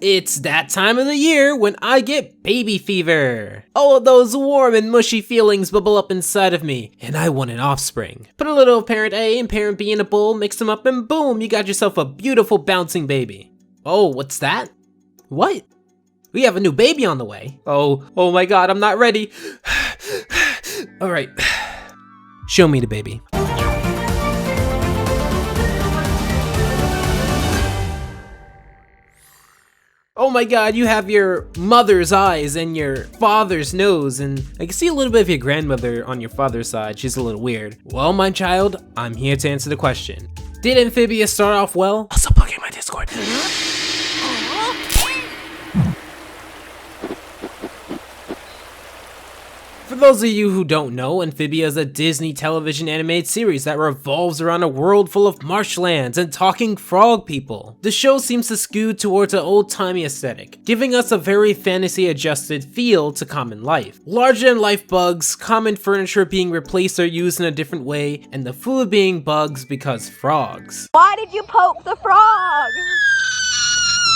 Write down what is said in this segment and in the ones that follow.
It's that time of the year when I get baby fever. All of those warm and mushy feelings bubble up inside of me, and I want an offspring. Put a little parent A and parent B in a bowl, mix them up, and boom, you got yourself a beautiful bouncing baby. Oh, what's that? What? We have a new baby on the way. Oh my god, I'm not ready. Alright, show me the baby. Oh my god, you have your mother's eyes and your father's nose, and I can see a little bit of your grandmother on your father's side. She's a little weird. Well, my child, I'm here to answer the question. Did Amphibia start off well? Also plugging my Discord. For those of you who don't know, Amphibia is a Disney television animated series that revolves around a world full of marshlands and talking frog people. The show seems to skew towards an old-timey aesthetic, giving us a very fantasy-adjusted feel to common life. Larger-than-life bugs, common furniture being replaced or used in a different way, and the food being bugs because frogs. Why did you poke the frog?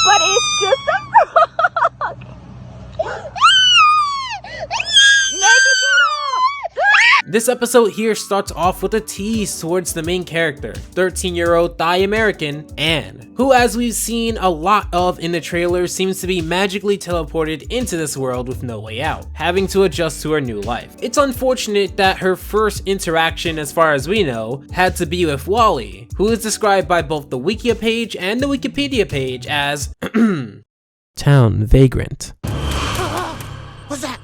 But it's just a frog! This episode here starts off with a tease towards the main character, 13-year-old Thai American Anne, who, as we've seen a lot of in the trailer, seems to be magically teleported into this world with no way out, having to adjust to her new life. It's unfortunate that her first interaction, as far as we know, had to be with Wally, who is described by both the Wikia page and the Wikipedia page as town vagrant. What's that?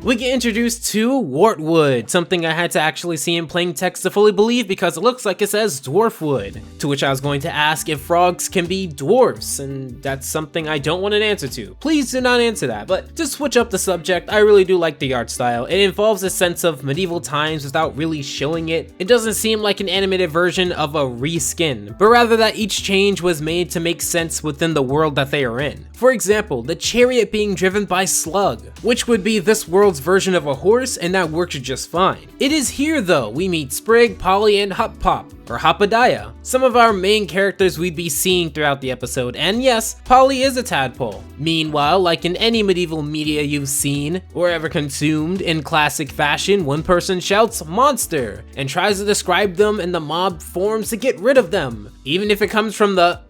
We get introduced to Wartwood, something I had to actually see in plain text to fully believe because it looks like it says Dwarfwood, to which I was going to ask if frogs can be dwarfs, and that's something I don't want an answer to. Please do not answer that, but to switch up the subject, I really do like the art style. It involves a sense of medieval times without really showing it. It doesn't seem like an animated version of a reskin, but rather that each change was made to make sense within the world that they are in. For example, the chariot being driven by Slug, which would be this world's version of a horse, and that works just fine. It is here though we meet Sprig, Polly, and Hop Pop, or Hopadaya, some of our main characters we'd be seeing throughout the episode, and yes, Polly is a tadpole. Meanwhile, like in any medieval media you've seen or ever consumed, in classic fashion, one person shouts monster and tries to describe them, and the mob forms to get rid of them, even if it comes from the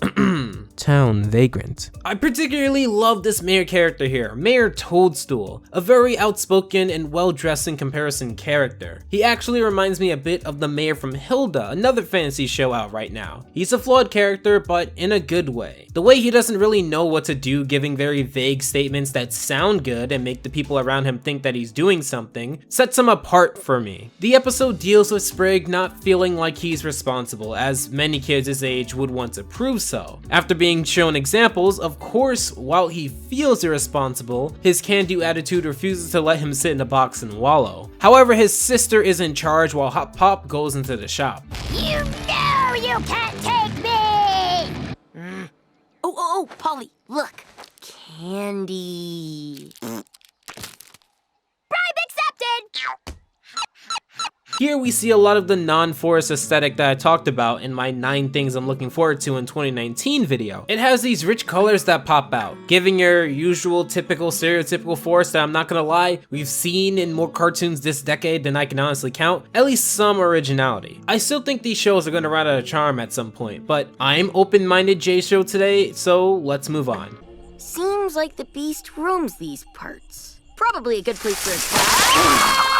town vagrant. I particularly love this mayor character here, Mayor Toadstool, a very outspoken and well-dressed in comparison character. He actually reminds me a bit of the mayor from Hilda, another fantasy show out right now. He's a flawed character, but in a good way. The way he doesn't really know what to do, giving very vague statements that sound good and make the people around him think that he's doing something, sets him apart for me. The episode deals with Sprig not feeling like he's responsible, as many kids his age would want to prove so. After being shown examples, of course, while he feels irresponsible, his can-do attitude refuses to let him sit in a box and wallow. However, his sister is in charge while Hop Pop goes into the shop. You know you can't take me! Oh, Polly, look. Candy. Bribe accepted! Here we see a lot of the non-forest aesthetic that I talked about in my 9 things I'm looking forward to in 2019 video. It has these rich colors that pop out, giving your usual typical stereotypical forest that, I'm not gonna lie, we've seen in more cartoons this decade than I can honestly count, at least some originality. I still think these shows are gonna run out of charm at some point, but I'm open-minded J-Show today, so let's move on. Seems like the beast roams these parts. Probably a good place for a trap.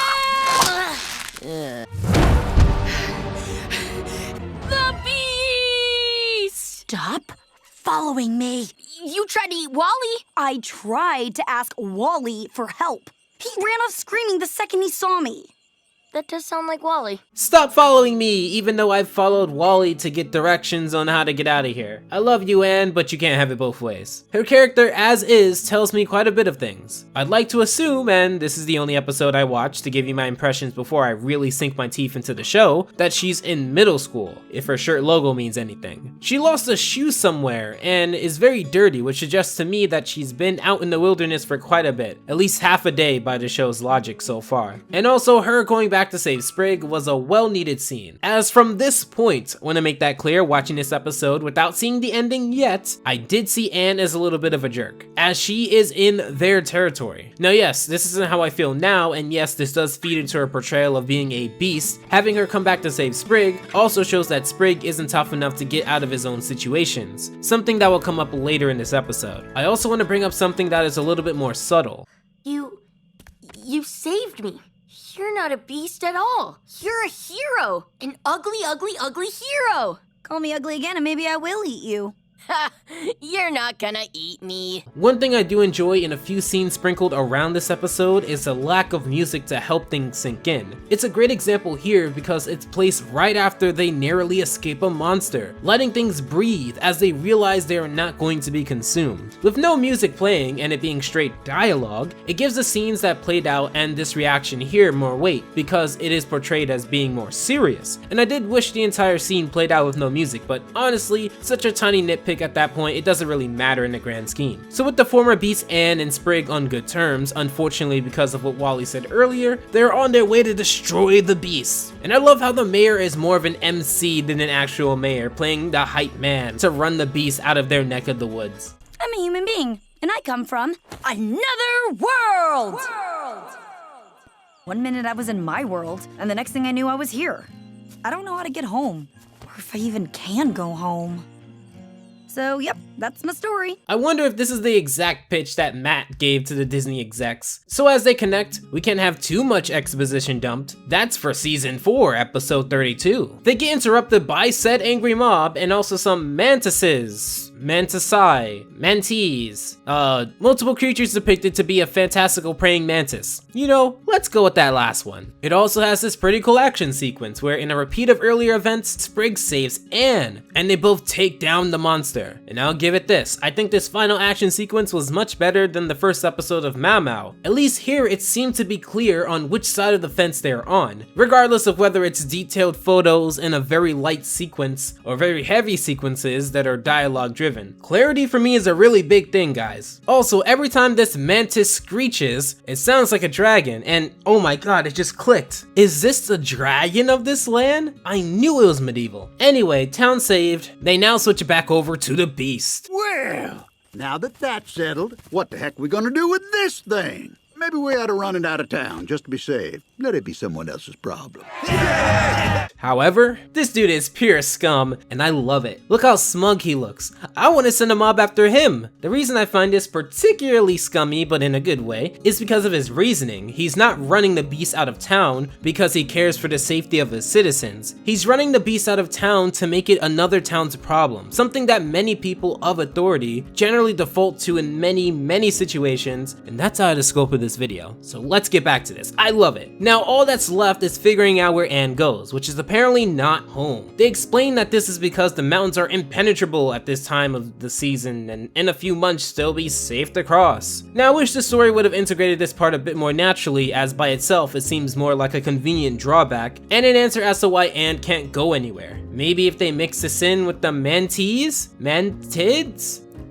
The beast! Stop following me. You tried to eat Wally? I tried to ask Wally for help. He ran off screaming the second he saw me. that does sound like Wally. Stop following me, even though I've followed Wally to get directions on how to get out of here. I love you, Anne, but you can't have it both ways. Her character, as is, tells me quite a bit of things. I'd like to assume, and this is the only episode I watched to give you my impressions before I really sink my teeth into the show, that she's in middle school, if her shirt logo means anything. She lost a shoe somewhere, and is very dirty, which suggests to me that she's been out in the wilderness for quite a bit, at least half a day by the show's logic so far. And also, her going back to save Sprig was a well-needed scene. As from this point, I want to make that clear, watching this episode without seeing the ending yet, I did see Anne as a little bit of a jerk, as she is in their territory. Now yes, this isn't how I feel now, and yes, this does feed into her portrayal of being a beast. Having her come back to save Sprig also shows that Sprig isn't tough enough to get out of his own situations, something that will come up later in this episode. I also want to bring up something that is a little bit more subtle. You saved me. You're not a beast at all. You're a hero. An ugly, ugly, ugly hero. Call me ugly again and maybe I will eat you. Ha! You're not gonna eat me. One thing I do enjoy in a few scenes sprinkled around this episode is the lack of music to help things sink in. It's a great example here because it's placed right after they narrowly escape a monster, letting things breathe as they realize they are not going to be consumed. With no music playing and it being straight dialogue, it gives the scenes that played out and this reaction here more weight because it is portrayed as being more serious. And I did wish the entire scene played out with no music, but honestly, such a tiny nitpick at that point, it doesn't really matter in the grand scheme. So with the former beasts Anne and Sprig on good terms, unfortunately because of what Wally said earlier, they're on their way to destroy the beast. And I love how the mayor is more of an MC than an actual mayor, playing the hype man to run the beast out of their neck of the woods. I'm a human being, and I come from another world! One minute I was in my world, and the next thing I knew I was here. I don't know how to get home, or if I even can go home. So, yep, that's my story. I wonder if this is the exact pitch that Matt gave to the Disney execs. So as they connect, we can't have too much exposition dumped. That's for season 4, episode 32. They get interrupted by said angry mob and also some mantises. Mantisae, mantees, multiple creatures depicted to be a fantastical praying mantis. You know, let's go with that last one. It also has this pretty cool action sequence where in a repeat of earlier events, Sprig saves Anne, and they both take down the monster. And I'll give it this, I think this final action sequence was much better than the first episode of Mau Mau. At least here it seemed to be clear on which side of the fence they're on, regardless of whether it's detailed photos in a very light sequence or very heavy sequences that are dialogue driven. Clarity for me is a really big thing, guys. Also, every time this mantis screeches, it sounds like a dragon, and oh my god, it just clicked. Is this the dragon of this land? I knew it was medieval. Anyway, town saved, they now switch back over to the beast. Well, now that that's settled, what the heck we gonna do with this thing? Maybe we ought to run it out of town just to be safe. Let it be someone else's problem. However, this dude is pure scum, and I love it. Look how smug he looks. I want to send a mob after him. The reason I find this particularly scummy, but in a good way, is because of his reasoning. He's not running the beast out of town because he cares for the safety of his citizens. He's running the beast out of town to make it another town's problem, something that many people of authority generally default to in many situations, and that's out of the scope of this video. So let's get back to this. I love it. Now all that's left is figuring out where Anne goes, which is apparently not home. They explain that this is because the mountains are impenetrable at this time of the season and in a few months still be safe to cross. Now I wish the story would have integrated this part a bit more naturally, as by itself it seems more like a convenient drawback and an answer as to why Anne can't go anywhere. Maybe if they mix this in with the mantids,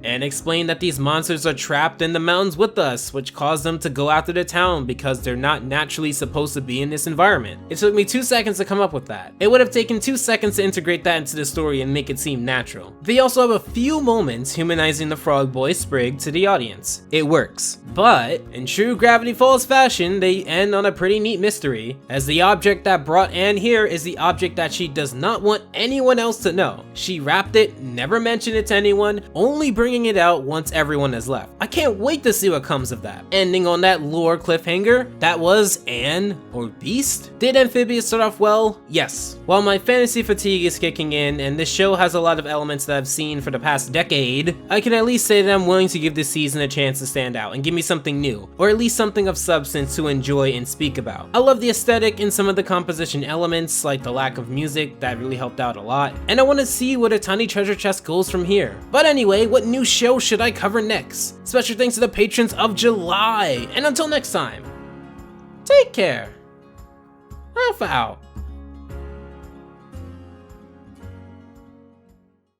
and explain that these monsters are trapped in the mountains with us, which caused them to go after the town because they're not naturally supposed to be in this environment. It took me 2 seconds to come up with that. It would have taken 2 seconds to integrate that into the story and make it seem natural. They also have a few moments humanizing the frog boy Sprig to the audience. It works. But, in true Gravity Falls fashion, they end on a pretty neat mystery, as the object that brought Anne here is the object that she does not want anyone else to know. She wrapped it, never mentioned it to anyone, only bring bringing it out once everyone has left. I can't wait to see what comes of that. Ending on that lore cliffhanger, that was An or Beast? Did Amphibia start off well? Yes. While my fantasy fatigue is kicking in and this show has a lot of elements that I've seen for the past decade, I can at least say that I'm willing to give this season a chance to stand out and give me something new, or at least something of substance to enjoy and speak about. I love the aesthetic and some of the composition elements, like the lack of music, that really helped out a lot, and I want to see where the tiny treasure chest goes from here. But anyway, what new show should I cover next? Special thanks to the patrons of July, and until next time, take care. Alpha out.